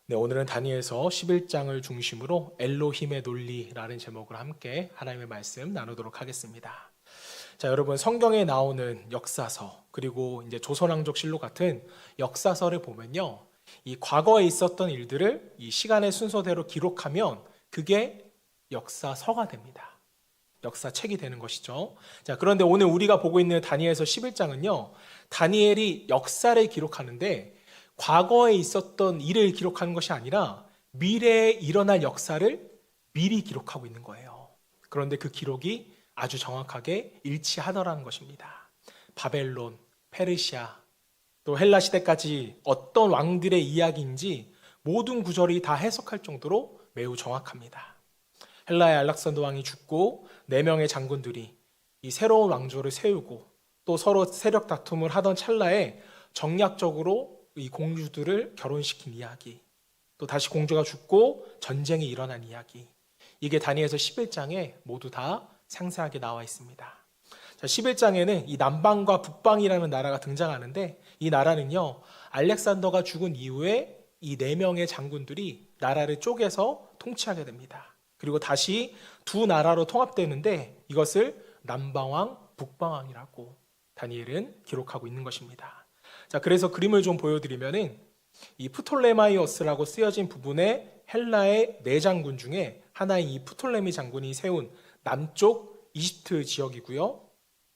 네, 오늘은 다니엘서 11장을 중심으로 엘로힘의 논리라는 제목으로 함께 하나님의 말씀 나누도록 하겠습니다. 자, 여러분 성경에 나오는 역사서 그리고 이제 조선왕족실록 같은 역사서를 보면요. 이 과거에 있었던 일들을 이 시간의 순서대로 기록하면 그게 역사서가 됩니다. 역사책이 되는 것이죠. 자, 그런데 오늘 우리가 보고 있는 다니엘서 11장은요. 다니엘이 역사를 기록하는데 과거에 있었던 일을 기록하는 것이 아니라 미래에 일어날 역사를 미리 기록하고 있는 거예요. 그런데 그 기록이 아주 정확하게 일치하더라는 것입니다. 바벨론, 페르시아, 또 헬라 시대까지 어떤 왕들의 이야기인지 모든 구절이 다 해석할 정도로 매우 정확합니다. 헬라의 알렉산더 왕이 죽고 4명의 장군들이 이 새로운 왕조를 세우고 또 서로 세력 다툼을 하던 찰나에 정략적으로 이 공주들을 결혼시킨 이야기, 또 다시 공주가 죽고 전쟁이 일어난 이야기, 이게 다니엘서 11장에 모두 다 상세하게 나와 있습니다. 자, 11장에는 이 남방과 북방이라는 나라가 등장하는데 이 나라는요, 알렉산더가 죽은 이후에 이 4명의 장군들이 나라를 쪼개서 통치하게 됩니다. 그리고 다시 두 나라로 통합되는데 이것을 남방왕, 북방왕이라고 다니엘은 기록하고 있는 것입니다. 자, 그래서 그림을 좀 보여드리면은 이 프톨레마이오스라고 쓰여진 부분에 헬라의 4장군 중에 하나인 이 프톨레미 장군이 세운 남쪽 이집트 지역이고요.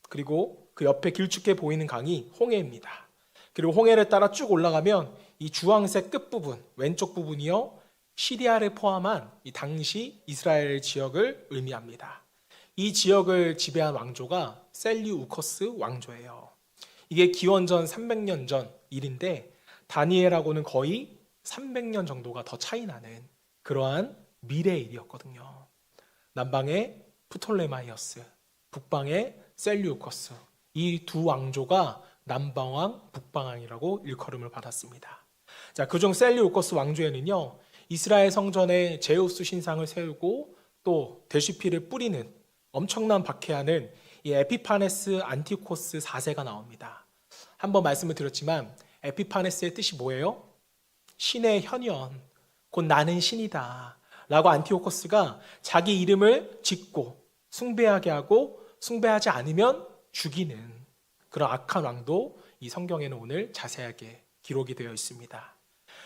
그리고 그 옆에 길쭉해 보이는 강이 홍해입니다. 그리고 홍해를 따라 쭉 올라가면 이 주황색 끝부분, 왼쪽 부분이요, 시리아를 포함한 이 당시 이스라엘 지역을 의미합니다. 이 지역을 지배한 왕조가 셀류우커스 왕조예요. 이게 기원전 300년 전 일인데 다니엘하고는 거의 300년 정도가 더 차이 나는 그러한 미래의 일이었거든요. 남방의 프톨레마이어스, 북방의 셀류커스, 이 두 왕조가 남방왕, 북방왕이라고 일컬음을 받았습니다. 자, 그중 셀류커스 왕조에는요, 이스라엘 성전에 제우스 신상을 세우고 또 대시피를 뿌리는 엄청난 박해하는 이 에피파네스 안티오코스 4세가 나옵니다. 한번 말씀을 드렸지만 에피파네스의 뜻이 뭐예요? 신의 현현, 곧 나는 신이다 라고 안티오코스가 자기 이름을 짓고 숭배하게 하고 숭배하지 않으면 죽이는 그런 악한 왕도 이 성경에는 오늘 자세하게 기록이 되어 있습니다.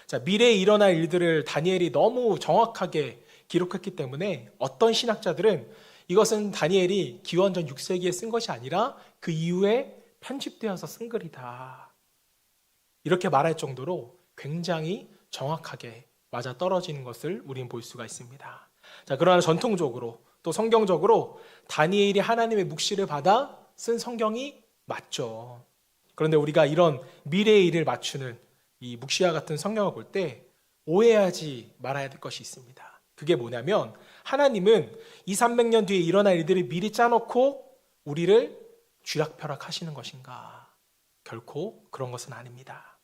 자, 미래에 일어날 일들을 다니엘이 너무 정확하게 기록했기 때문에 어떤 신학자들은 이것은 다니엘이 기원전 6세기에 쓴 것이 아니라 그 이후에 편집되어서 쓴 글이다, 이렇게 말할 정도로 굉장히 정확하게 맞아 떨어지는 것을 우리는 볼 수가 있습니다. 자, 그러나 전통적으로 또 성경적으로 다니엘이 하나님의 묵시를 받아 쓴 성경이 맞죠. 그런데 우리가 이런 미래의 일을 맞추는 이 묵시와 같은 성경을 볼 때 오해하지 말아야 될 것이 있습니다. 그게 뭐냐면 하나님은 200~300년 뒤에 일어날 일들을 미리 짜놓고 우리를 쥐락펴락 하시는 것인가? 결코 그런 것은 아닙니다.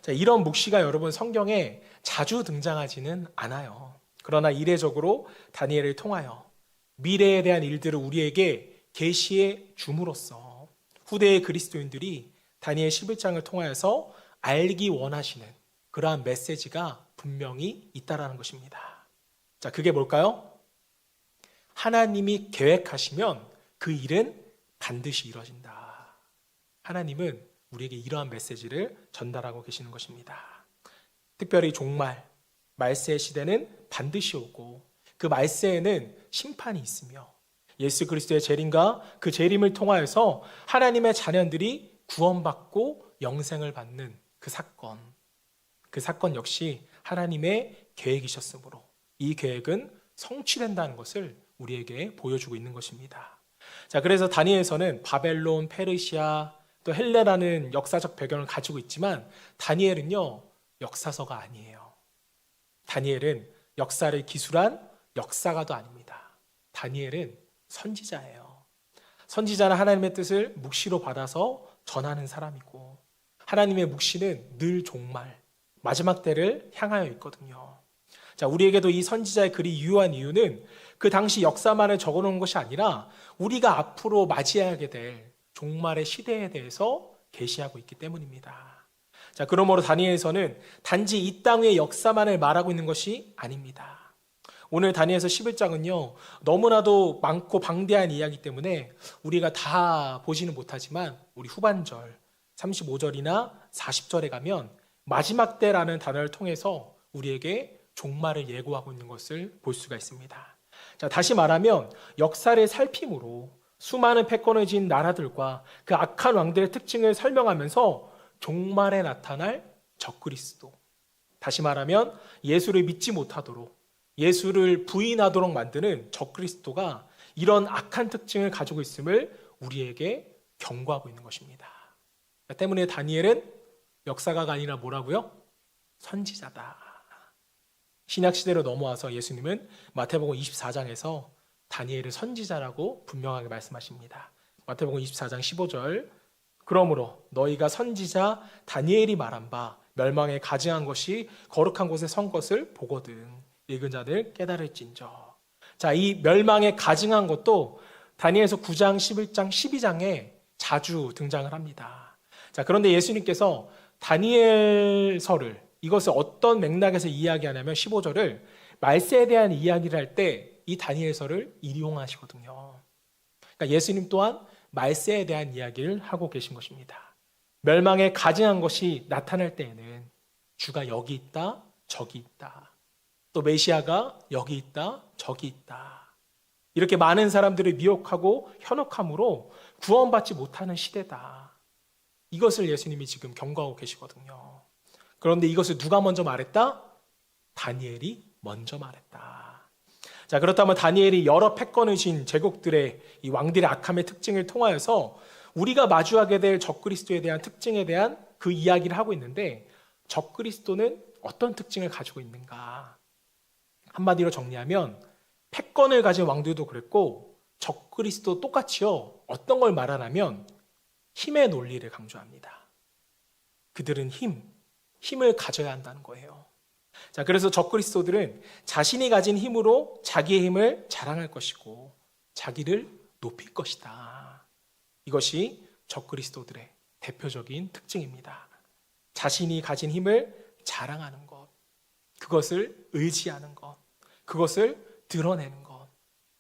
자, 이런 묵시가 여러분 성경에 자주 등장하지는 않아요. 그러나 이례적으로 다니엘을 통하여 미래에 대한 일들을 우리에게 계시해 줌으로써 후대의 그리스도인들이 다니엘 11장을 통하여서 알기 원하시는 그러한 메시지가 분명히 있다라는 것입니다. 자, 그게 뭘까요? 하나님이 계획하시면 그 일은 반드시 이루어진다. 하나님은 우리에게 이러한 메시지를 전달하고 계시는 것입니다. 특별히 종말, 말세의 시대는 반드시 오고 그 말세에는 심판이 있으며 예수 그리스도의 재림과 그 재림을 통하여서 하나님의 자녀들이 구원받고 영생을 받는 그 사건 역시 하나님의 계획이셨으므로 이 계획은 성취된다는 것을 우리에게 보여주고 있는 것입니다. 자, 그래서 다니엘서는 바벨론, 페르시아, 또 헬레라는 역사적 배경을 가지고 있지만 다니엘은요, 역사서가 아니에요. 다니엘은 역사를 기술한 역사가도 아닙니다. 다니엘은 선지자예요. 선지자는 하나님의 뜻을 묵시로 받아서 전하는 사람이고 하나님의 묵시는 늘 종말, 마지막 때를 향하여 있거든요. 자, 우리에게도 이 선지자의 글이 유효한 이유는 그 당시 역사만을 적어놓은 것이 아니라 우리가 앞으로 맞이하게 될 종말의 시대에 대해서 계시하고 있기 때문입니다. 자, 그러므로 다니엘서는 단지 이 땅의 역사만을 말하고 있는 것이 아닙니다. 오늘 다니엘서 11장은요, 너무나도 많고 방대한 이야기 때문에 우리가 다 보지는 못하지만 우리 후반절 35절이나 40절에 가면 마지막 때라는 단어를 통해서 우리에게 종말을 예고하고 있는 것을 볼 수가 있습니다. 자, 다시 말하면 역사를 살핌으로 수많은 패권을 지닌 나라들과 그 악한 왕들의 특징을 설명하면서 종말에 나타날 적그리스도, 다시 말하면 예수를 믿지 못하도록, 예수를 부인하도록 만드는 적그리스도가 이런 악한 특징을 가지고 있음을 우리에게 경고하고 있는 것입니다. 때문에 다니엘은 역사가가 아니라 뭐라고요? 선지자다. 신약시대로 넘어와서 예수님은 마태복음 24장에서 다니엘을 선지자라고 분명하게 말씀하십니다. 마태복음 24장 15절, 그러므로 너희가 선지자 다니엘이 말한 바 멸망에 가증한 것이 거룩한 곳에 선 것을 보거든 읽은 자들 깨달을진저. 자, 이 멸망에 가증한 것도 다니엘서 9장, 11장, 12장에 자주 등장을 합니다. 자, 그런데 예수님께서 다니엘서를 이것을 어떤 맥락에서 이야기하냐면 15절을 말세에 대한 이야기를 할 때 이 다니엘서를 인용하시거든요. 그러니까 예수님 또한 말세에 대한 이야기를 하고 계신 것입니다. 멸망에 가증한 것이 나타날 때에는 주가 여기 있다, 저기 있다. 또 메시아가 여기 있다, 저기 있다. 이렇게 많은 사람들을 미혹하고 현혹함으로 구원받지 못하는 시대다. 이것을 예수님이 지금 경고하고 계시거든요. 그런데 이것을 누가 먼저 말했다? 다니엘이 먼저 말했다. 자, 그렇다면 다니엘이 여러 패권을 진 제국들의 이 왕들의 악함의 특징을 통하여서 우리가 마주하게 될 적그리스도에 대한 특징에 대한 그 이야기를 하고 있는데, 적그리스도는 어떤 특징을 가지고 있는가? 한마디로 정리하면 패권을 가진 왕들도 그랬고 적그리스도 똑같이요, 어떤 걸 말하냐면 힘의 논리를 강조합니다. 그들은 힘을 가져야 한다는 거예요. 자, 그래서 적그리스도들은 자신이 가진 힘으로 자기의 힘을 자랑할 것이고 자기를 높일 것이다. 이것이 적그리스도들의 대표적인 특징입니다. 자신이 가진 힘을 자랑하는 것, 그것을 의지하는 것, 그것을 드러내는 것,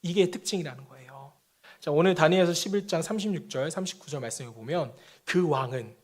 이게 특징이라는 거예요. 자, 오늘 다니엘서 11장 36절, 39절 말씀을 보면 그 왕은,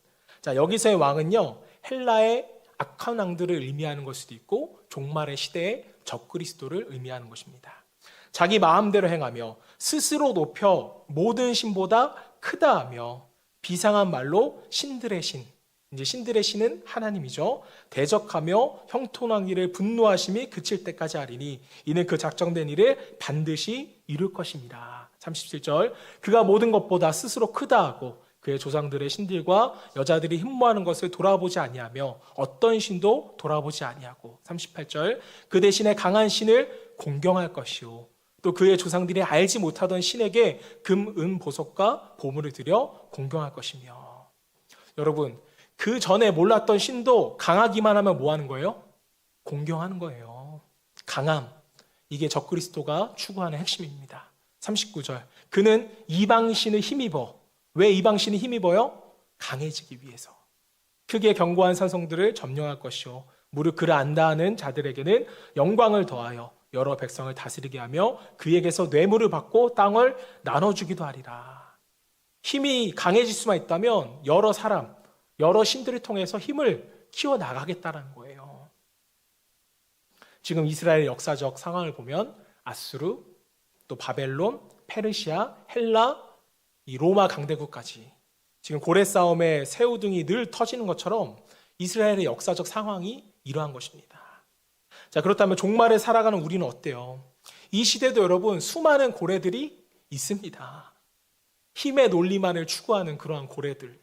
자, 여기서의 왕은요, 헬라의 악한 왕들을 의미하는 걸 수도 있고 종말의 시대의 적그리스도를 의미하는 것입니다. 자기 마음대로 행하며 스스로 높여 모든 신보다 크다 하며 비상한 말로 신들의 신, 이제 신들의 신은 하나님이죠. 대적하며 형통하기를 분노하심이 그칠 때까지 하리니 이는 그 작정된 일을 반드시 이룰 것입니다. 37절, 그가 모든 것보다 스스로 크다 하고 그의 조상들의 신들과 여자들이 흠모하는 것을 돌아보지 아니하며 어떤 신도 돌아보지 아니하고 38절, 그 대신에 강한 신을 공경할 것이요 또 그의 조상들이 알지 못하던 신에게 금, 은, 보석과 보물을 드려 공경할 것이며. 여러분, 그 전에 몰랐던 신도 강하기만 하면 뭐 하는 거예요? 공경하는 거예요. 강함, 이게 적그리스도가 추구하는 핵심입니다. 39절, 그는 이방신을 힘입어. 왜 이방신이 힘입어요? 강해지기 위해서. 크게 견고한 산성들을 점령할 것이요 무릇 그를 안다 하는 자들에게는 영광을 더하여 여러 백성을 다스리게 하며 그에게서 뇌물을 받고 땅을 나눠주기도 하리라. 힘이 강해질 수만 있다면 여러 사람, 여러 신들을 통해서 힘을 키워나가겠다는 거예요. 지금 이스라엘의 역사적 상황을 보면 아수르, 또 바벨론, 페르시아, 헬라, 이 로마 강대국까지 지금 고래 싸움에 새우등이 늘 터지는 것처럼 이스라엘의 역사적 상황이 이러한 것입니다. 자, 그렇다면 종말에 살아가는 우리는 어때요? 이 시대도 여러분 수많은 고래들이 있습니다. 힘의 논리만을 추구하는 그러한 고래들.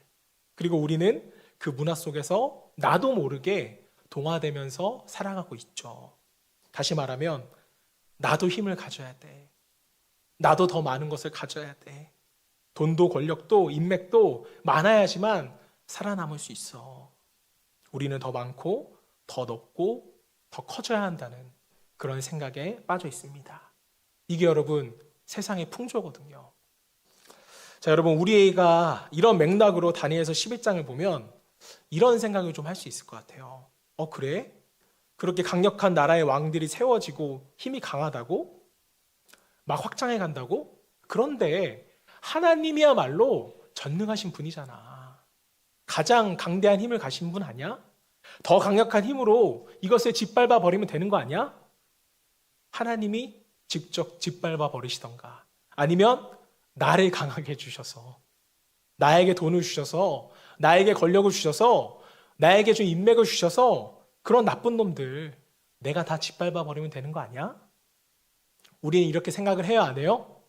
그리고 우리는 그 문화 속에서 나도 모르게 동화되면서 살아가고 있죠. 다시 말하면 나도 힘을 가져야 돼. 나도 더 많은 것을 가져야 돼. 돈도 권력도 인맥도 많아야지만 살아남을 수 있어. 우리는 더 많고 더 높고 더 커져야 한다는 그런 생각에 빠져 있습니다. 이게 여러분 세상의 풍조거든요. 자, 여러분 우리가 이런 맥락으로 다니엘서 11장을 보면 이런 생각을 좀 할 수 있을 것 같아요. 그래? 그렇게 강력한 나라의 왕들이 세워지고 힘이 강하다고? 막 확장해 간다고? 그런데 하나님이야말로 전능하신 분이잖아. 가장 강대한 힘을 가신 분 아니야? 더 강력한 힘으로 이것을 짓밟아 버리면 되는 거 아니야? 하나님이 직접 짓밟아 버리시던가, 아니면 나를 강하게 해주셔서, 나에게 돈을 주셔서, 나에게 권력을 주셔서, 나에게 좀 인맥을 주셔서 그런 나쁜 놈들 내가 다 짓밟아 버리면 되는 거 아니야? 우리는 이렇게 생각을 해요, 안 해요?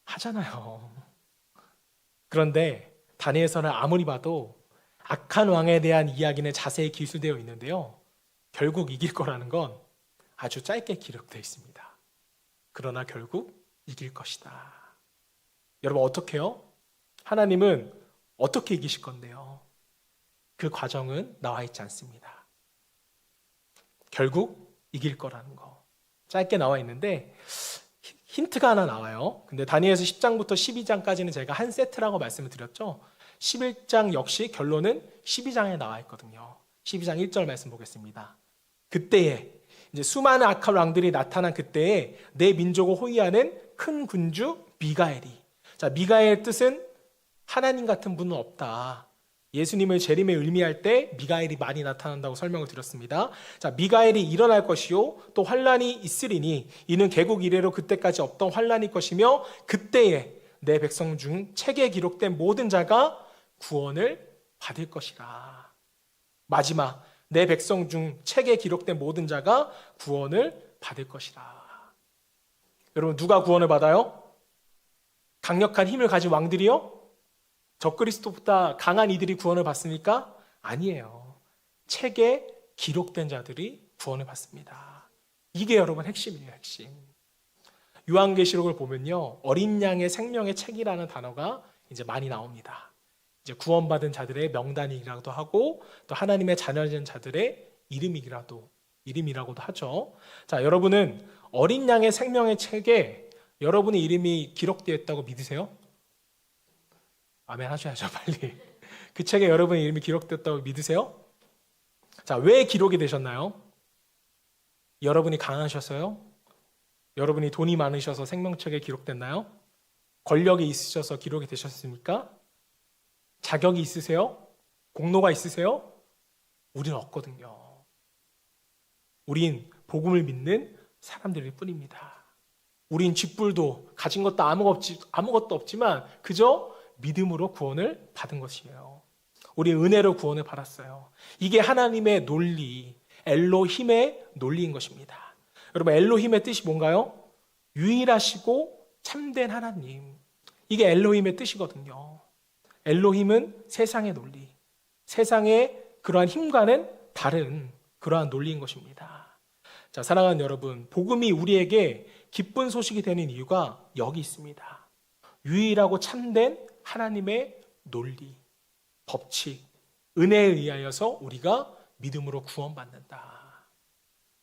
하잖아요. 그런데 다니엘서를 아무리 봐도 악한 왕에 대한 이야기는 자세히 기술되어 있는데요, 결국 이길 거라는 건 아주 짧게 기록되어 있습니다. 그러나 결국 이길 것이다. 여러분, 어떻게요? 하나님은 어떻게 이기실 건데요? 그 과정은 나와 있지 않습니다. 결국 이길 거라는 거 짧게 나와 있는데 힌트가 하나 나와요. 근데 다니엘서 10장부터 12장까지는 제가 한 세트라고 말씀을 드렸죠. 11장 역시 결론은 12장에 나와 있거든요. 12장 1절 말씀 보겠습니다. 그때에, 이제 수많은 악한 왕들이 나타난 그때에 내 민족을 호위하는 큰 군주 미가엘이. 자, 미가엘 뜻은 하나님 같은 분은 없다. 예수님을 재림에 의미할 때 미가엘이 많이 나타난다고 설명을 드렸습니다. 자, 미가엘이 일어날 것이요 또 환란이 있으리니 이는 개국 이래로 그때까지 없던 환란일 것이며 그때에 내 백성 중 책에 기록된 모든 자가 구원을 받을 것이라. 마지막, 내 백성 중 책에 기록된 모든 자가 구원을 받을 것이라. 여러분, 누가 구원을 받아요? 강력한 힘을 가진 왕들이요? 적그리스도보다 강한 이들이 구원을 받습니까? 아니에요. 책에 기록된 자들이 구원을 받습니다. 이게 여러분 핵심이에요, 핵심. 요한계시록을 보면요, 어린 양의 생명의 책이라는 단어가 이제 많이 나옵니다. 이제 구원받은 자들의 명단이라고도 하고 또 하나님의 자녀된 자들의 이름이라고도 하죠. 자, 여러분은 어린 양의 생명의 책에 여러분의 이름이 기록되어 있다고 믿으세요? 아멘 하셔야죠, 빨리. 그 책에 여러분의 이름이 기록됐다고 믿으세요? 자, 왜 기록이 되셨나요? 여러분이 강하셔서요? 여러분이 돈이 많으셔서 생명책에 기록됐나요? 권력이 있으셔서 기록이 되셨습니까? 자격이 있으세요? 공로가 있으세요? 우리는 없거든요. 우린 복음을 믿는 사람들일 뿐입니다. 우린 쥐뿔도 가진 것도 아무것도 없지만 그저 믿음으로 구원을 받은 것이에요. 우리 은혜로 구원을 받았어요. 이게 하나님의 논리, 엘로힘의 논리인 것입니다. 여러분, 엘로힘의 뜻이 뭔가요? 유일하시고 참된 하나님. 이게 엘로힘의 뜻이거든요. 엘로힘은 세상의 논리, 세상의 그러한 힘과는 다른 그러한 논리인 것입니다. 자, 사랑하는 여러분, 복음이 우리에게 기쁜 소식이 되는 이유가 여기 있습니다. 유일하고 참된 하나님의 논리, 법칙, 은혜에 의하여서 우리가 믿음으로 구원받는다.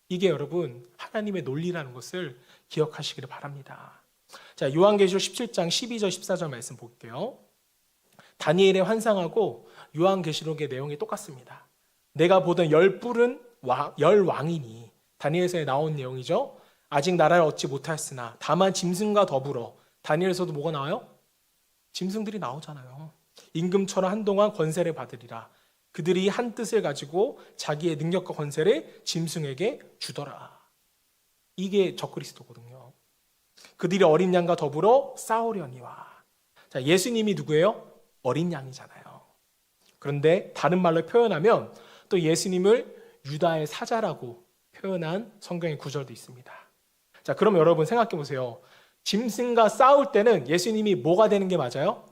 이게 여러분 하나님의 논리라는 것을 기억하시기를 바랍니다. 자, 요한계시록 17장 12절 14절 말씀 볼게요. 다니엘의 환상하고 요한계시록의 내용이 똑같습니다. 내가 보던 열 왕이니, 다니엘서에 나온 내용이죠. 아직 나라를 얻지 못하였으나 다만 짐승과 더불어, 다니엘서도 뭐가 나와요? 짐승들이 나오잖아요. 임금처럼 한동안 권세를 받으리라. 그들이 한 뜻을 가지고 자기의 능력과 권세를 짐승에게 주더라. 이게 적그리스도거든요. 그들이 어린 양과 더불어 싸우려니와. 자, 예수님이 누구예요? 어린 양이잖아요. 그런데 다른 말로 표현하면 또 예수님을 유다의 사자라고 표현한 성경의 구절도 있습니다. 자, 그럼 여러분 생각해 보세요. 짐승과 싸울 때는 예수님이 뭐가 되는 게 맞아요?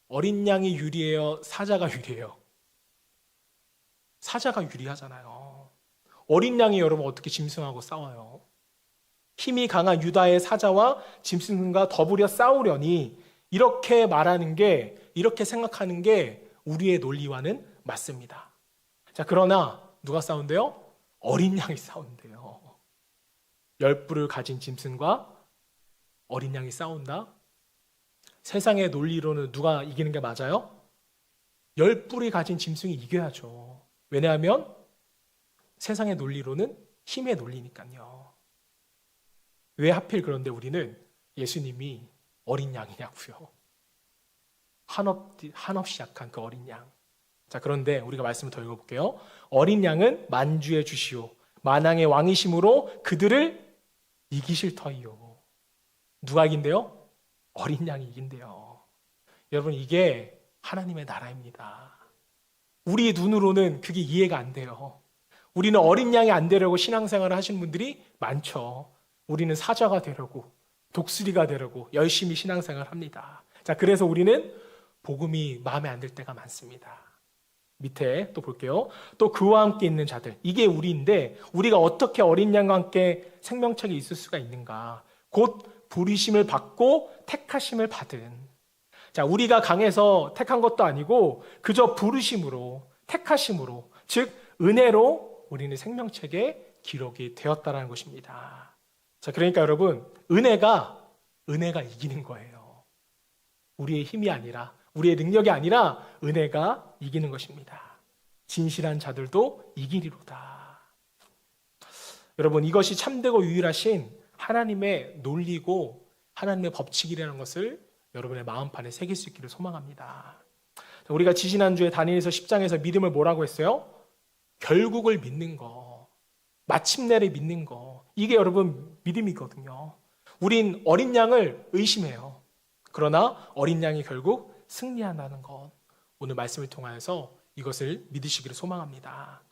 어린 양이 유리해요? 사자가 유리해요? 사자가 유리하잖아요. 어린 양이 여러분 어떻게 짐승하고 싸워요? 힘이 강한 유다의 사자와 짐승과 더불어 싸우려니, 이렇게 말하는 게, 이렇게 생각하는 게 우리의 논리와는 맞습니다. 자, 그러나 누가 싸운대요? 어린 양이 싸운대요. 열뿔을 가진 짐승과 어린 양이 싸운다? 세상의 논리로는 누가 이기는 게 맞아요? 10뿔이 가진 짐승이 이겨야죠. 왜냐하면 세상의 논리로는 힘의 논리니까요. 왜 하필 그런데 우리는 예수님이 어린 양이냐고요. 한없이 약한 그 어린 양. 자, 그런데 우리가 말씀을 더 읽어볼게요. 어린 양은 만주의 주시오 만왕의 왕이심으로 그들을 이기실 터이요. 누가 이긴대요? 어린 양이 이긴대요. 여러분, 이게 하나님의 나라입니다. 우리 눈으로는 그게 이해가 안 돼요. 우리는 어린 양이 안 되려고 신앙생활을 하시는 분들이 많죠. 우리는 사자가 되려고, 독수리가 되려고 열심히 신앙생활을 합니다. 자, 그래서 우리는 복음이 마음에 안 들 때가 많습니다. 밑에 또 볼게요. 또 그와 함께 있는 자들. 이게 우리인데 우리가 어떻게 어린 양과 함께 생명책에 있을 수가 있는가? 곧 부르심을 받고 택하심을 받은. 자, 우리가 강해서 택한 것도 아니고 그저 부르심으로, 택하심으로, 즉 은혜로 우리는 생명책에 기록이 되었다라는 것입니다. 자, 그러니까 여러분, 은혜가 이기는 거예요. 우리의 힘이 아니라, 우리의 능력이 아니라 은혜가 이기는 것입니다. 진실한 자들도 이기리로다. 여러분, 이것이 참되고 유일하신 하나님의 논리고 하나님의 법칙이라는 것을 여러분의 마음판에 새길 수 있기를 소망합니다. 우리가 지지난주에 다니엘서 10장에서 믿음을 뭐라고 했어요? 결국을 믿는 거, 마침내를 믿는 거. 이게 여러분 믿음이거든요. 우린 어린 양을 의심해요. 그러나 어린 양이 결국 승리한다는 것. 오늘 말씀을 통하여서 이것을 믿으시기를 소망합니다.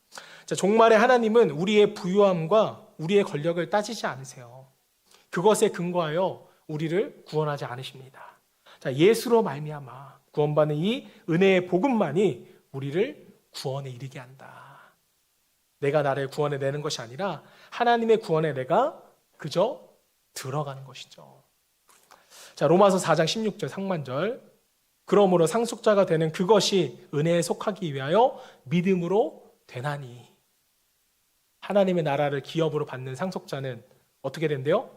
자, 종말의 하나님은 우리의 부유함과 우리의 권력을 따지지 않으세요. 그것에 근거하여 우리를 구원하지 않으십니다. 자, 예수로 말미암아 구원받는 이 은혜의 복음만이 우리를 구원에 이르게 한다. 내가 나를 구원해 내는 것이 아니라 하나님의 구원에 내가 그저 들어가는 것이죠. 자, 로마서 4장 16절 상반절. 그러므로 상속자가 되는 그것이 은혜에 속하기 위하여 믿음으로 되나니. 하나님의 나라를 기업으로 받는 상속자는 어떻게 된대요?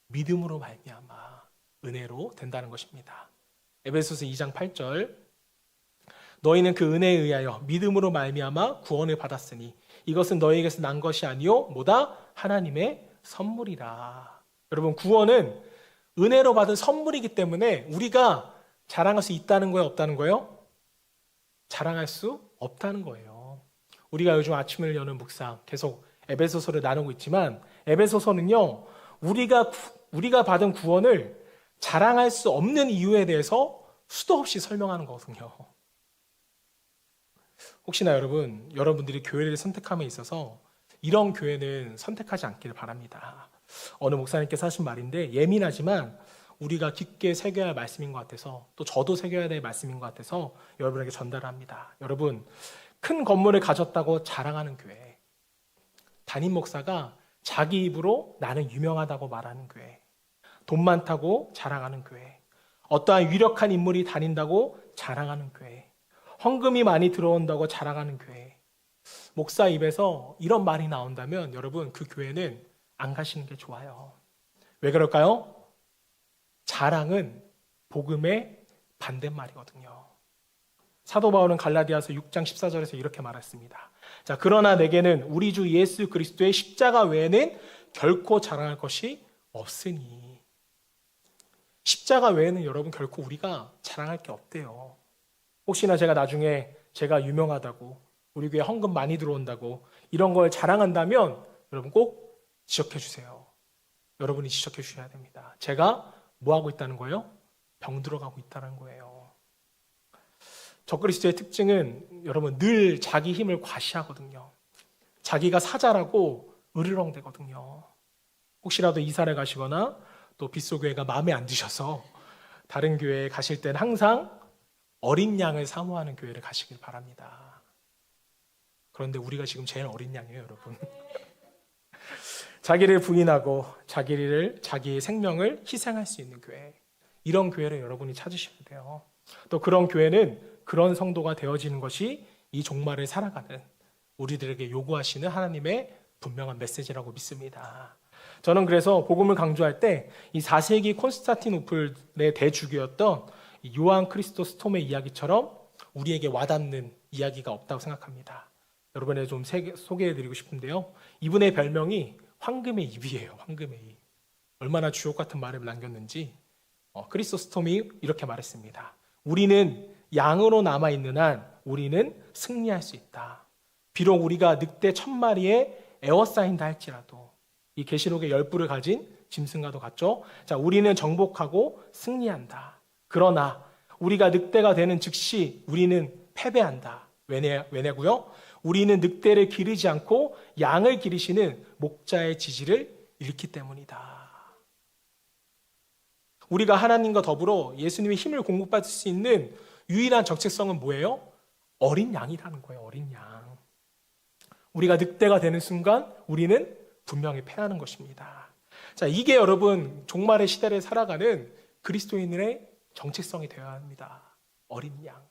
믿음으로 말미암아 은혜로 된다는 것입니다. 에베소서 2장 8절. 너희는 그 은혜에 의하여 믿음으로 말미암아 구원을 받았으니 이것은 너희에게서 난 것이 아니요 뭐다? 하나님의 선물이라. 여러분, 구원은 은혜로 받은 선물이기 때문에 우리가 자랑할 수 있다는 거예요, 없다는 거예요? 자랑할 수 없다는 거예요. 우리가 요즘 아침을 여는 묵상 계속 에베소서를 나누고 있지만 에베소서는요, 우리가 받은 구원을 자랑할 수 없는 이유에 대해서 수도 없이 설명하는 거거든요. 혹시나 여러분들이 교회를 선택함에 있어서 이런 교회는 선택하지 않기를 바랍니다. 어느 목사님께서 하신 말인데 예민하지만 우리가 깊게 새겨야 할 말씀인 것 같아서, 또 저도 새겨야 될 말씀인 것 같아서 여러분에게 전달을 합니다. 여러분, 큰 건물을 가졌다고 자랑하는 교회, 담임 목사가 자기 입으로 나는 유명하다고 말하는 교회, 돈 많다고 자랑하는 교회, 어떠한 유력한 인물이 다닌다고 자랑하는 교회, 헌금이 많이 들어온다고 자랑하는 교회, 목사 입에서 이런 말이 나온다면 여러분, 그 교회는 안 가시는 게 좋아요. 왜 그럴까요? 자랑은 복음의 반대말이거든요. 사도 바울은 갈라디아서 6장 14절에서 이렇게 말했습니다. 자, 그러나 내게는 우리 주 예수 그리스도의 십자가 외에는 결코 자랑할 것이 없으니. 십자가 외에는 여러분 결코 우리가 자랑할 게 없대요. 혹시나 제가 나중에 제가 유명하다고, 우리 교회 헌금 많이 들어온다고 이런 걸 자랑한다면 여러분 꼭 지적해 주세요. 여러분이 지적해 주셔야 됩니다. 제가 뭐 하고 있다는 거예요? 병들어가고 있다는 거예요. 적그리스도의 특징은 여러분 늘 자기 힘을 과시하거든요. 자기가 사자라고 으르렁대거든요. 혹시라도 이사를 가시거나 또 빗소교회가 마음에 안 드셔서 다른 교회에 가실 때는 항상 어린 양을 사모하는 교회를 가시길 바랍니다. 그런데 우리가 지금 제일 어린 양이에요, 여러분. 자기를 부인하고 자기의 생명을 희생할 수 있는 교회, 이런 교회를 여러분이 찾으셔야 돼요. 또 그런 교회는 그런 성도가 되어지는 것이 이 종말을 살아가는 우리들에게 요구하시는 하나님의 분명한 메시지라고 믿습니다. 저는 그래서 복음을 강조할 때 이 4세기 콘스탄티노플의 대주교였던 요한 크리스토스톰의 이야기처럼 우리에게 와닿는 이야기가 없다고 생각합니다. 여러분에 좀 소개해드리고 싶은데요. 이분의 별명이 황금의 입이에요. 황금의 입. 얼마나 주옥 같은 말을 남겼는지 크리소스톰이 이렇게 말했습니다. 우리는 양으로 남아있는 한 우리는 승리할 수 있다. 비록 우리가 늑대 1000마리에 에워싸인다 할지라도 이 계시록의 10부를 가진 짐승과도 같죠. 자, 우리는 정복하고 승리한다. 그러나 우리가 늑대가 되는 즉시 우리는 패배한다. 왜냐고요? 우리는 늑대를 기르지 않고 양을 기르시는 목자의 지지를 잃기 때문이다. 우리가 하나님과 더불어 예수님의 힘을 공급받을 수 있는 유일한 정체성은 뭐예요? 어린 양이라는 거예요. 어린 양. 우리가 늑대가 되는 순간 우리는 분명히 패하는 것입니다. 자, 이게 여러분 종말의 시대를 살아가는 그리스도인의 정체성이 되어야 합니다. 어린 양.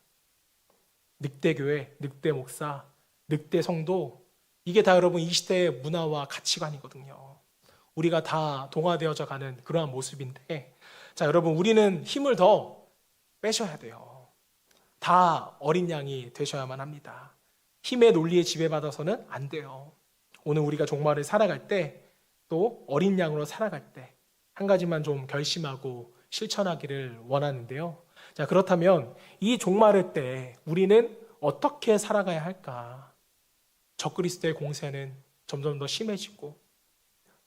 늑대 교회, 늑대 목사, 늑대 성도, 이게 다 여러분 이 시대의 문화와 가치관이거든요. 우리가 다 동화되어져 가는 그러한 모습인데, 자, 여러분 우리는 힘을 더 빼셔야 돼요. 다 어린 양이 되셔야만 합니다. 힘의 논리에 지배받아서는 안 돼요. 오늘 우리가 종말을 살아갈 때, 또 어린 양으로 살아갈 때 한 가지만 좀 결심하고 실천하기를 원하는데요. 자, 그렇다면 이 종말을 때 우리는 어떻게 살아가야 할까? 적그리스도의 공세는 점점 더 심해지고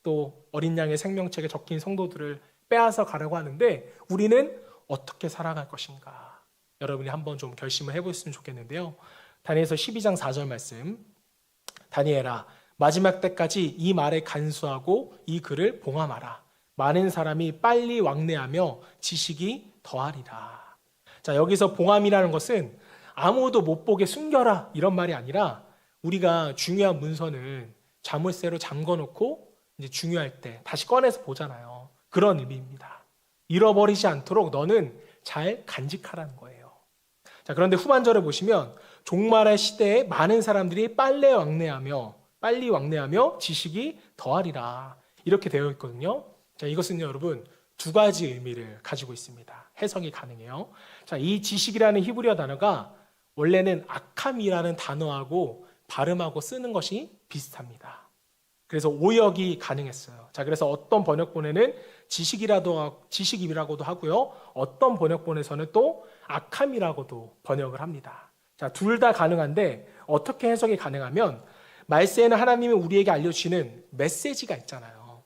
또 어린 양의 생명책에 적힌 성도들을 빼앗아 가려고 하는데 우리는 어떻게 살아갈 것인가? 여러분이 한번 좀 결심을 해보셨으면 좋겠는데요. 다니엘서 12장 4절 말씀. 다니엘아, 마지막 때까지 이 말에 간수하고 이 글을 봉함하라. 많은 사람이 빨리 왕래하며 지식이 더하리라. 자, 여기서 봉함이라는 것은 아무도 못 보게 숨겨라 이런 말이 아니라 우리가 중요한 문서는 자물쇠로 잠궈놓고 이제 중요할 때 다시 꺼내서 보잖아요. 그런 의미입니다. 잃어버리지 않도록 너는 잘 간직하라는 거예요. 자, 그런데 후반절을 보시면 종말의 시대에 많은 사람들이 빨리 왕래하며 지식이 더하리라 이렇게 되어 있거든요. 자, 이것은요, 여러분 두 가지 의미를 가지고 있습니다. 해석이 가능해요. 자, 이 지식이라는 히브리어 단어가 원래는 악함이라는 단어하고 발음하고 쓰는 것이 비슷합니다. 그래서 오역이 가능했어요. 자, 그래서 어떤 번역본에는 지식이라고도 하고요. 어떤 번역본에서는 또 악함이라고도 번역을 합니다. 자, 둘 다 가능한데 어떻게 해석이 가능하면 말세에는 하나님이 우리에게 알려주시는 메시지가 있잖아요.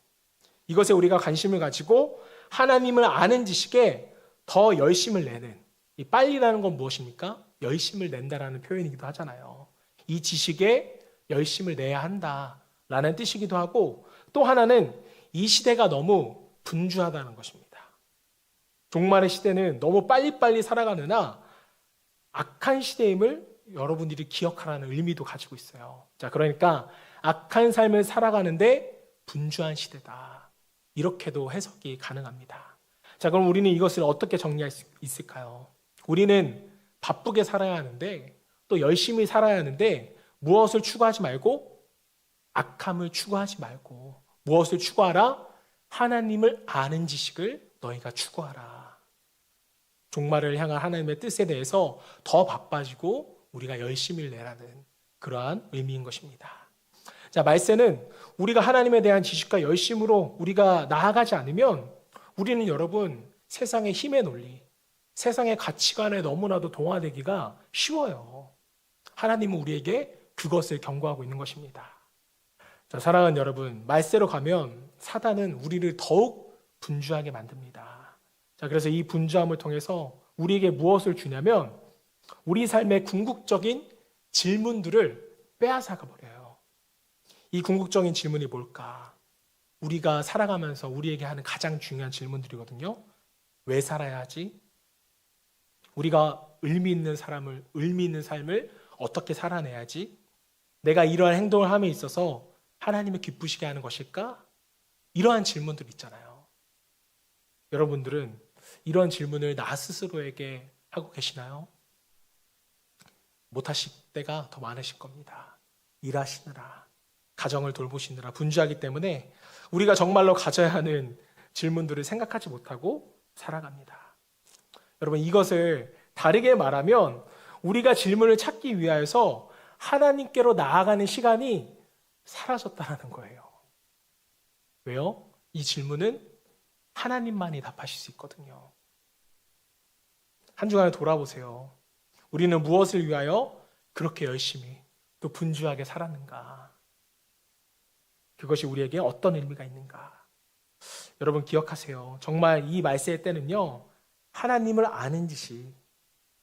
이것에 우리가 관심을 가지고 하나님을 아는 지식에 더 열심을 내는, 이 빨리라는 건 무엇입니까? 열심을 낸다라는 표현이기도 하잖아요. 이 지식에 열심을 내야 한다라는 뜻이기도 하고, 또 하나는 이 시대가 너무 분주하다는 것입니다. 종말의 시대는 너무 빨리빨리 살아가느나 악한 시대임을 여러분들이 기억하라는 의미도 가지고 있어요. 자, 그러니까 악한 삶을 살아가는데 분주한 시대다. 이렇게도 해석이 가능합니다. 자, 그럼 우리는 이것을 어떻게 정리할 수 있을까요? 우리는 바쁘게 살아야 하는데 또 열심히 살아야 하는데 무엇을 추구하지 말고 악함을 추구하지 말고 무엇을 추구하라? 하나님을 아는 지식을 너희가 추구하라. 종말을 향한 하나님의 뜻에 대해서 더 바빠지고 우리가 열심히 내라는 그러한 의미인 것입니다. 자, 말세는 우리가 하나님에 대한 지식과 열심으로 우리가 나아가지 않으면 우리는 여러분 세상의 힘의 논리, 세상의 가치관에 너무나도 동화되기가 쉬워요. 하나님은 우리에게 그것을 경고하고 있는 것입니다. 자, 사랑하는 여러분, 말세로 가면 사단은 우리를 더욱 분주하게 만듭니다. 자, 그래서 이 분주함을 통해서 우리에게 무엇을 주냐면 우리 삶의 궁극적인 질문들을 빼앗아가 버려요. 이 궁극적인 질문이 뭘까? 우리가 살아가면서 우리에게 하는 가장 중요한 질문들이거든요. 왜 살아야 하지? 우리가 의미 있는 삶을 어떻게 살아내야지? 내가 이러한 행동을 함에 있어서 하나님을 기쁘시게 하는 것일까? 이러한 질문들 있잖아요. 여러분들은 이런 질문을 나 스스로에게 하고 계시나요? 못하실 때가 더 많으실 겁니다. 일하시느라, 가정을 돌보시느라 분주하기 때문에 우리가 정말로 가져야 하는 질문들을 생각하지 못하고 살아갑니다. 여러분, 이것을 다르게 말하면 우리가 질문을 찾기 위하여서 하나님께로 나아가는 시간이 사라졌다는 거예요. 왜요? 이 질문은 하나님만이 답하실 수 있거든요. 한 주간을 돌아보세요. 우리는 무엇을 위하여 그렇게 열심히 또 분주하게 살았는가? 그것이 우리에게 어떤 의미가 있는가? 여러분 기억하세요. 정말 이 말세의 때는요, 하나님을 아는 짓이,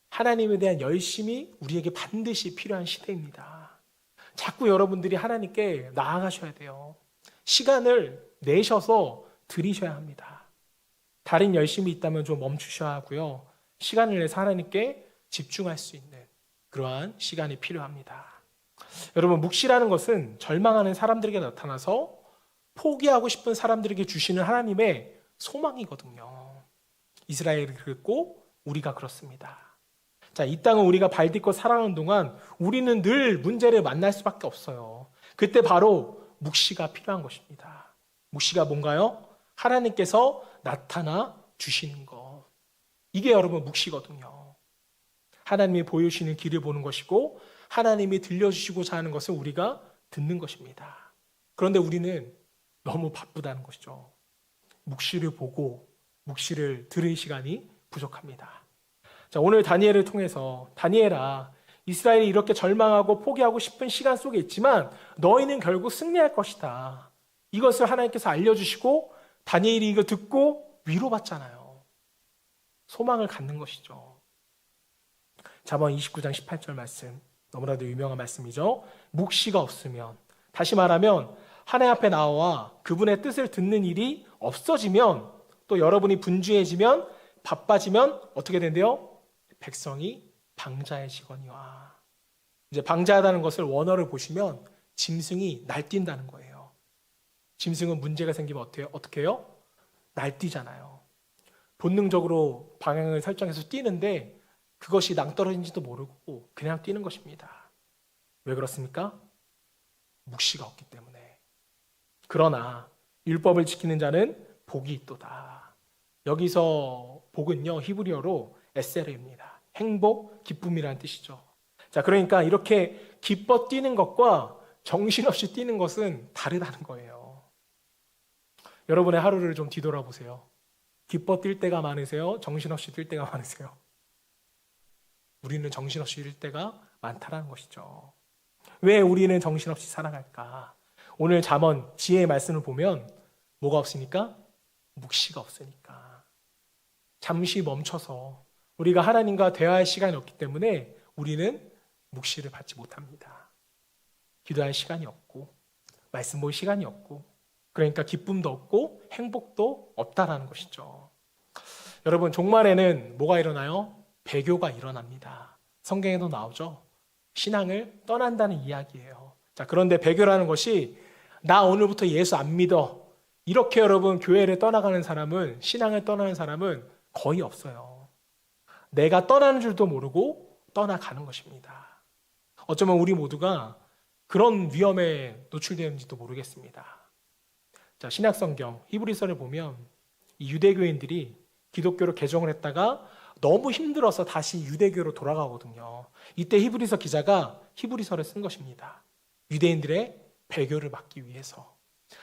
하나님에 대한 열심이 우리에게 반드시 필요한 시대입니다. 자꾸 여러분들이 하나님께 나아가셔야 돼요. 시간을 내셔서 드리셔야 합니다. 다른 열심이 있다면 좀 멈추셔야 하고요. 시간을 내서 하나님께 집중할 수 있는 그러한 시간이 필요합니다. 여러분, 묵시라는 것은 절망하는 사람들에게 나타나서 포기하고 싶은 사람들에게 주시는 하나님의 소망이거든요. 이스라엘이 그랬고 우리가 그렇습니다. 자, 이 땅을 우리가 발 딛고 살아가는 동안 우리는 늘 문제를 만날 수밖에 없어요. 그때 바로 묵시가 필요한 것입니다. 묵시가 뭔가요? 하나님께서 나타나 주시는 것. 이게 여러분 묵시거든요. 하나님이 보여주시는 길을 보는 것이고 하나님이 들려주시고자 하는 것을 우리가 듣는 것입니다. 그런데 우리는 너무 바쁘다는 것이죠. 묵시를 보고 묵시를 들을 시간이 부족합니다. 자, 오늘 다니엘을 통해서 다니엘아, 이스라엘이 이렇게 절망하고 포기하고 싶은 시간 속에 있지만 너희는 결국 승리할 것이다. 이것을 하나님께서 알려주시고 다니엘이 이거 듣고 위로받잖아요. 소망을 갖는 것이죠. 잠언 29장 18절 말씀, 너무나도 유명한 말씀이죠. 묵시가 없으면, 다시 말하면 하나님 앞에 나와 그분의 뜻을 듣는 일이 없어지면, 또 여러분이 분주해지면, 바빠지면 어떻게 된대요? 백성이 방자해지거니와. 이제 방자하다는 것을 원어를 보시면 짐승이 날뛴다는 거예요. 짐승은 문제가 생기면 어떻게 해요? 날뛰잖아요. 본능적으로 방향을 설정해서 뛰는데 그것이 낭떠러진지도 모르고 그냥 뛰는 것입니다. 왜 그렇습니까? 묵시가 없기 때문에. 그러나 율법을 지키는 자는 복이 있도다. 여기서 복은요, 히브리어로 에세르입니다. 행복, 기쁨이라는 뜻이죠. 자, 그러니까 이렇게 기뻐 뛰는 것과 정신없이 뛰는 것은 다르다는 거예요. 여러분의 하루를 좀 뒤돌아보세요. 기뻐 뛸 때가 많으세요? 정신없이 뛸 때가 많으세요? 우리는 정신없이 뛸 때가 많다는 것이죠. 왜 우리는 정신없이 살아갈까? 오늘 잠언 지혜의 말씀을 보면 뭐가 없으니까? 묵시가 없으니까. 잠시 멈춰서 우리가 하나님과 대화할 시간이 없기 때문에 우리는 묵시를 받지 못합니다. 기도할 시간이 없고 말씀 볼 시간이 없고, 그러니까 기쁨도 없고 행복도 없다라는 것이죠. 여러분, 종말에는 뭐가 일어나요? 배교가 일어납니다. 성경에도 나오죠. 신앙을 떠난다는 이야기예요. 자, 그런데 배교라는 것이 나 오늘부터 예수 안 믿어, 이렇게 여러분 교회를 떠나가는 사람은, 신앙을 떠나는 사람은 거의 없어요. 내가 떠나는 줄도 모르고 떠나가는 것입니다. 어쩌면 우리 모두가 그런 위험에 노출되는지도 모르겠습니다. 자, 신약성경 히브리서를 보면 이 유대교인들이 기독교로 개종을 했다가 너무 힘들어서 다시 유대교로 돌아가거든요. 이때 히브리서 기자가 히브리서를 쓴 것입니다. 유대인들의 배교를 막기 위해서.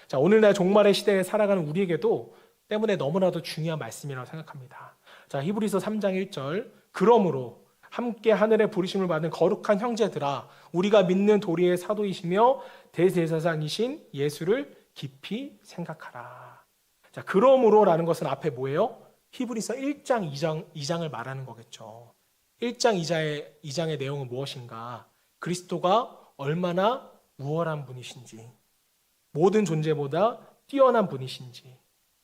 자, 오늘날 종말의 시대에 살아가는 우리에게도 때문에 너무나도 중요한 말씀이라고 생각합니다. 자, 히브리서 3장 1절, 그러므로 함께 하늘의 부르심을 받은 거룩한 형제들아, 우리가 믿는 도리의 사도이시며 대제사장이신 예수를 깊이 생각하라. 자, 그러므로라는 것은 앞에 뭐예요? 히브리서 1장 2장을 말하는 거겠죠. 1장 2장의 내용은 무엇인가? 그리스도가 얼마나 우월한 분이신지, 모든 존재보다 뛰어난 분이신지,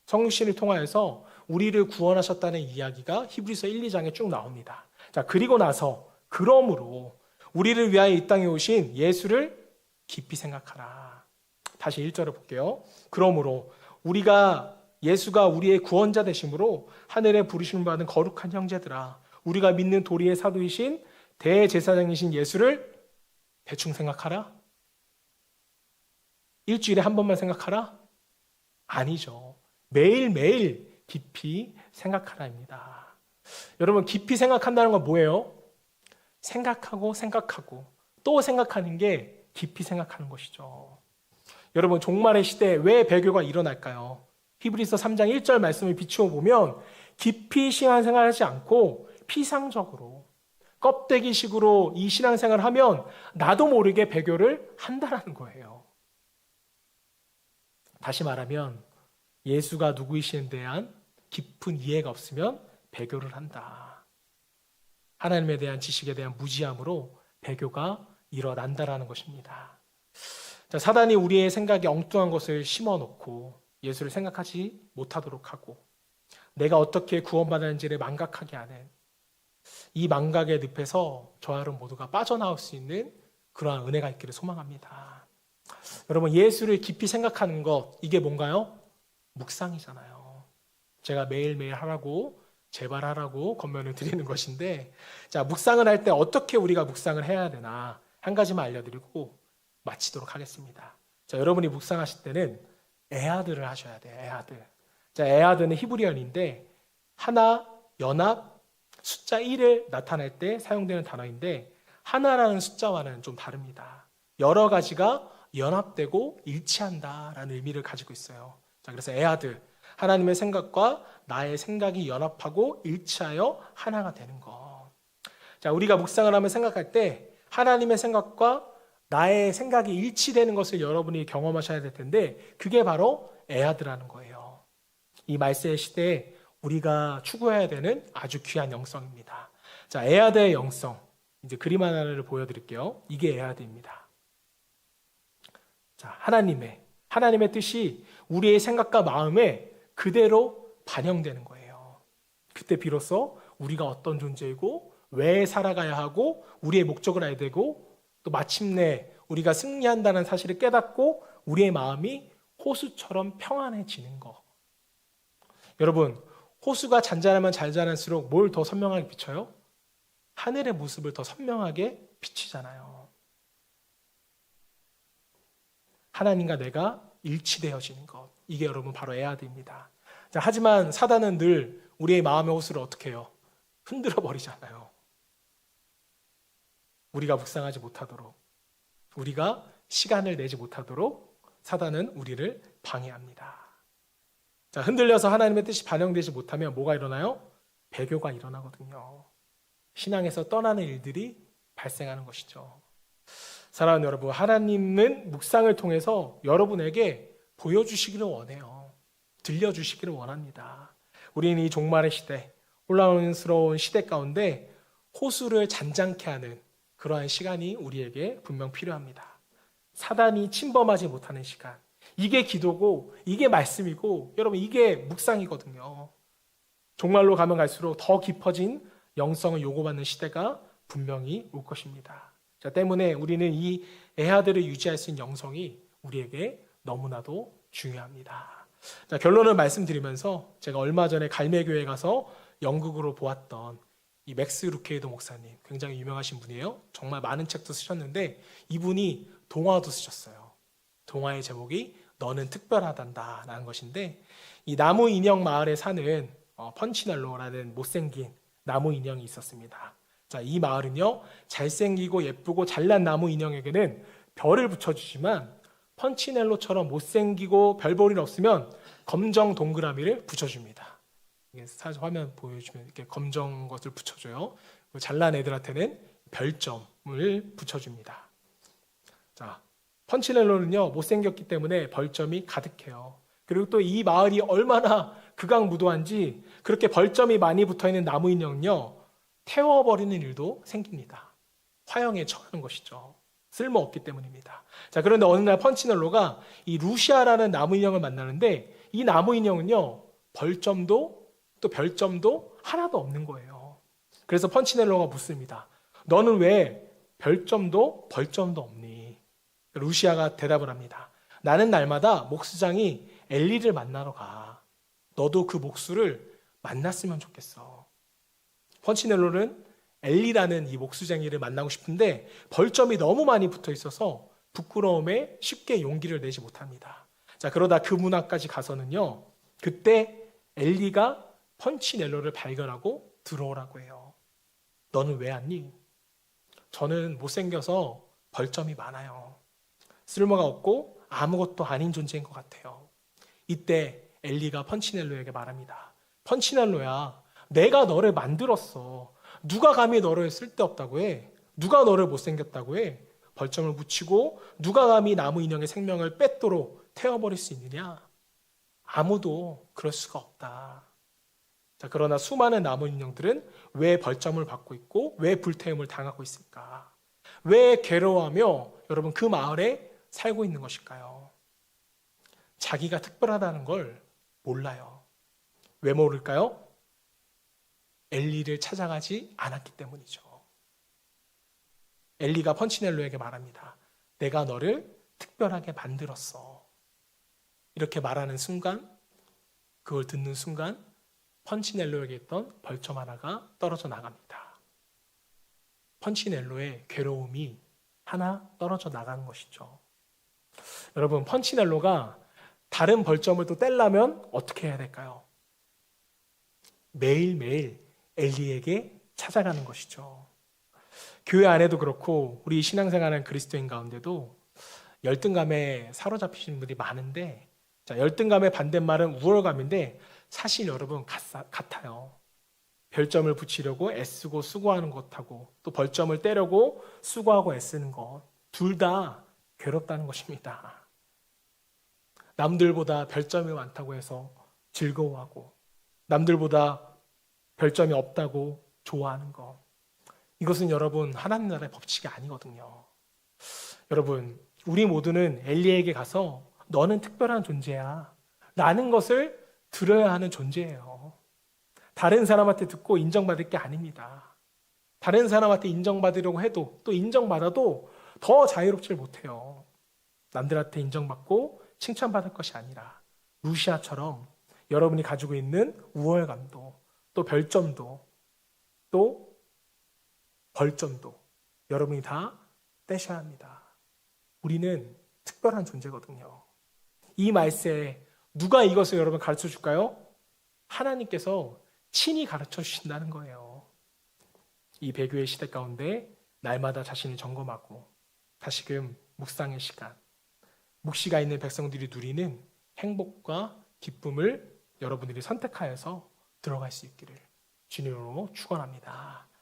성신을 통하여서 우리를 구원하셨다는 이야기가 히브리서 1, 2장에 쭉 나옵니다. 자, 그리고 나서 그러므로 우리를 위하여 이 땅에 오신 예수를 깊이 생각하라. 다시 1절을 볼게요. 그러므로 예수가 우리의 구원자 되심으로 하늘에 부르심을 받은 거룩한 형제들아, 우리가 믿는 도리의 사도이신 대제사장이신 예수를 대충 생각하라? 일주일에 한 번만 생각하라? 아니죠. 매일매일 깊이 생각하라입니다. 여러분, 깊이 생각한다는 건 뭐예요? 생각하고 또 생각하는 게 깊이 생각하는 것이죠. 여러분, 종말의 시대에 왜 배교가 일어날까요? 히브리서 3장 1절 말씀을 비추어 보면 깊이 신앙생활을 하지 않고 피상적으로 껍데기식으로 이 신앙생활을 하면 나도 모르게 배교를 한다라는 거예요. 다시 말하면 예수가 누구이시는 데 대한 깊은 이해가 없으면 배교를 한다. 하나님에 대한 지식에 대한 무지함으로 배교가 일어난다라는 것입니다. 자, 사단이 우리의 생각에 엉뚱한 것을 심어놓고 예수를 생각하지 못하도록 하고 내가 어떻게 구원받았는지를 망각하게 하는 이 망각의 늪에서 저와 여러분 모두가 빠져나올 수 있는 그러한 은혜가 있기를 소망합니다. 여러분, 예수를 깊이 생각하는 것, 이게 뭔가요? 묵상이잖아요. 제가 매일매일 하라고 제발 하라고 권면을 드리는 것인데, 자, 묵상을 할 때 어떻게 우리가 묵상을 해야 되나 한 가지만 알려드리고 마치도록 하겠습니다. 자, 여러분이 묵상하실 때는 에하드를 하셔야 돼요. 에하드. 자, 에하드는 히브리어인데 하나, 연합, 숫자 1을 나타낼 때 사용되는 단어인데 하나라는 숫자와는 좀 다릅니다. 여러 가지가 연합되고 일치한다라는 의미를 가지고 있어요. 자, 그래서 에하드, 하나님의 생각과 나의 생각이 연합하고 일치하여 하나가 되는 것. 자, 우리가 묵상을 하면 생각할 때 하나님의 생각과 나의 생각이 일치되는 것을 여러분이 경험하셔야 될 텐데 그게 바로 에하드라는 거예요. 이 말세의 시대에 우리가 추구해야 되는 아주 귀한 영성입니다. 자, 에하드의 영성. 이제 그림 하나를 보여드릴게요. 이게 에하드입니다. 자, 하나님의 뜻이 우리의 생각과 마음에 그대로 반영되는 거예요. 그때 비로소 우리가 어떤 존재이고 왜 살아가야 하고 우리의 목적을 알게 되고 또 마침내 우리가 승리한다는 사실을 깨닫고 우리의 마음이 호수처럼 평안해지는 것. 여러분, 호수가 잔잔하면 잔잔할수록 뭘 더 선명하게 비춰요? 하늘의 모습을 더 선명하게 비치잖아요. 하나님과 내가 일치되어지는 것. 이게 여러분 바로 에하드입니다. 자, 하지만 사단은 늘 우리의 마음의 호수를 어떻게 해요? 흔들어 버리잖아요. 우리가 묵상하지 못하도록, 우리가 시간을 내지 못하도록 사단은 우리를 방해합니다. 자, 흔들려서 하나님의 뜻이 반영되지 못하면 뭐가 일어나요? 배교가 일어나거든요. 신앙에서 떠나는 일들이 발생하는 것이죠. 사랑하는 여러분, 하나님은 묵상을 통해서 여러분에게 보여주시기를 원해요. 들려주시기를 원합니다. 우리는 이 종말의 시대, 혼란스러운 시대 가운데 호수를 잔잔케 하는 그러한 시간이 우리에게 분명 필요합니다. 사단이 침범하지 못하는 시간. 이게 기도고 이게 말씀이고 여러분 이게 묵상이거든요. 종말로 가면 갈수록 더 깊어진 영성을 요구받는 시대가 분명히 올 것입니다. 자, 때문에 우리는 이 에하드를 유지할 수 있는 영성이 우리에게 너무나도 중요합니다. 자, 결론을 말씀드리면서 제가 얼마 전에 갈매교회 가서 연극으로 보았던 이 맥스 루케이도 목사님, 굉장히 유명하신 분이에요. 정말 많은 책도 쓰셨는데 이분이 동화도 쓰셨어요. 동화의 제목이 너는 특별하단다라는 것인데 이 나무 인형 마을에 사는 펀치넬로라는 못생긴 나무 인형이 있었습니다. 자, 이 마을은요, 잘생기고 예쁘고 잘난 나무 인형에게는 별을 붙여주지만 펀치넬로처럼 못생기고 별볼일 없으면 검정 동그라미를 붙여줍니다. 이게 사실 화면 보여주면 이렇게 검정 것을 붙여줘요. 잘난 애들한테는 별점을 붙여줍니다. 자, 펀치넬로는요, 못생겼기 때문에 벌점이 가득해요. 그리고 또 이 마을이 얼마나 극악무도한지 그렇게 벌점이 많이 붙어있는 나무 인형은요, 태워버리는 일도 생깁니다. 화형에 처하는 것이죠. 쓸모없기 때문입니다. 자, 그런데 어느 날 펀치넬로가 이 루시아라는 나무 인형을 만나는데 이 나무 인형은요, 벌점도 또 별점도 하나도 없는 거예요. 그래서 펀치넬로가 묻습니다. 너는 왜 별점도 벌점도 없니? 루시아가 대답을 합니다. 나는 날마다 목수장이 엘리를 만나러 가. 너도 그 목수를 만났으면 좋겠어. 펀치넬로는 엘리라는 이 목수쟁이를 만나고 싶은데 벌점이 너무 많이 붙어 있어서 부끄러움에 쉽게 용기를 내지 못합니다. 자, 그러다 그 문 앞까지 가서는요, 그때 엘리가 펀치넬로를 발견하고 들어오라고 해요. 너는 왜 왔니? 저는 못생겨서 벌점이 많아요. 쓸모가 없고 아무것도 아닌 존재인 것 같아요. 이때 엘리가 펀치넬로에게 말합니다. 펀치넬로야, 내가 너를 만들었어. 누가 감히 너를 쓸데없다고 해? 누가 너를 못생겼다고 해? 벌점을 붙이고 누가 감히 나무 인형의 생명을 뺏도록 태워버릴 수 있느냐? 아무도 그럴 수가 없다. 자, 그러나 수많은 나무 인형들은 왜 벌점을 받고 있고 왜 불태움을 당하고 있을까? 왜 괴로워하며 여러분 그 마을에 살고 있는 것일까요? 자기가 특별하다는 걸 몰라요. 왜 모를까요? 엘리를 찾아가지 않았기 때문이죠. 엘리가 펀치넬로에게 말합니다. 내가 너를 특별하게 만들었어. 이렇게 말하는 순간, 그걸 듣는 순간 펀치넬로에게 있던 벌점 하나가 떨어져 나갑니다. 펀치넬로의 괴로움이 하나 떨어져 나가는 것이죠. 여러분, 펀치넬로가 다른 벌점을 또 떼려면 어떻게 해야 될까요? 매일매일 엘리에게 찾아가는 것이죠. 교회 안에도 그렇고 우리 신앙생활하는 그리스도인 가운데도 열등감에 사로잡히신 분들이 많은데, 자, 열등감의 반대말은 우월감인데 사실 여러분 같아요. 별점을 붙이려고 애쓰고 수고하는 것하고 또 벌점을 떼려고 수고하고 애쓰는 것, 둘 다 괴롭다는 것입니다. 남들보다 별점이 많다고 해서 즐거워하고 남들보다 별점이 없다고 좋아하는 것, 이것은 여러분 하나님 나라의 법칙이 아니거든요. 여러분, 우리 모두는 엘리에게 가서 너는 특별한 존재야 라는 것을 들어야 하는 존재예요. 다른 사람한테 듣고 인정받을 게 아닙니다. 다른 사람한테 인정받으려고 해도 또 인정받아도 더 자유롭지 못해요. 남들한테 인정받고 칭찬받을 것이 아니라 루시아처럼 여러분이 가지고 있는 우월감도 또 별점도 또 벌점도 여러분이 다 떼셔야 합니다. 우리는 특별한 존재거든요. 이 말세에 누가 이것을 여러분 가르쳐 줄까요? 하나님께서 친히 가르쳐 주신다는 거예요. 이 배교의 시대 가운데 날마다 자신을 점검하고 다시금 묵상의 시간, 묵시가 있는 백성들이 누리는 행복과 기쁨을 여러분들이 선택하여서 들어갈 수 있기를 주님으로 축원합니다.